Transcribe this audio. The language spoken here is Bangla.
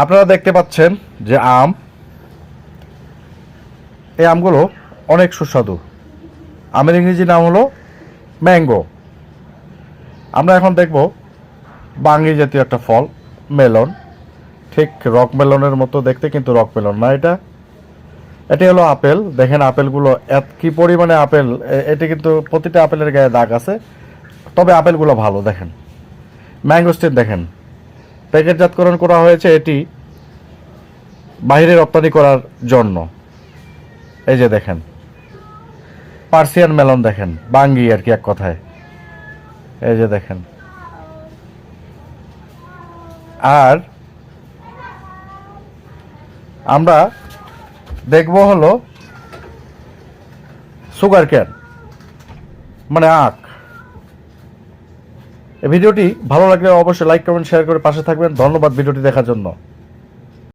আপনারা দেখতে পাচ্ছেন যে এই আমগুলো অনেক সুস্বাদু। আমের ইংরেজি নাম হলো ম্যাঙ্গো। আমরা এখন দেখব বাঙ্গি জাতীয় একটা ফল, মেলন। ঠিক রক মেলনের মতো দেখতে, কিন্তু রক মেলন না এটা। এটি হলো আপেল। দেখেন আপেলগুলো কি পরিমাণে আপেল, এটি কিন্তু প্রতিটা আপেলের গায়ে দাগ আছে, তবে আপেলগুলো ভালো। দেখেন ম্যাঙ্গোস্টিন, দেখেন প্যাকেটজাতকরণ করা হয়েছে এটি বাইরে রপ্তানি করার জন্য। এই যে দেখেন পার্সিয়ান মেলন, দেখেন বাঙ্গি আর কি এক কথায়। এই যে দেখেন। আর আমরা দেখব হলো সুগার ক্যান, মানে আখ। এই ভিডিওটি ভালো লাগলে অবশ্যই লাইক কমেন্ট শেয়ার করে পাশে থাকবেন। ধন্যবাদ ভিডিওটি দেখার জন্য।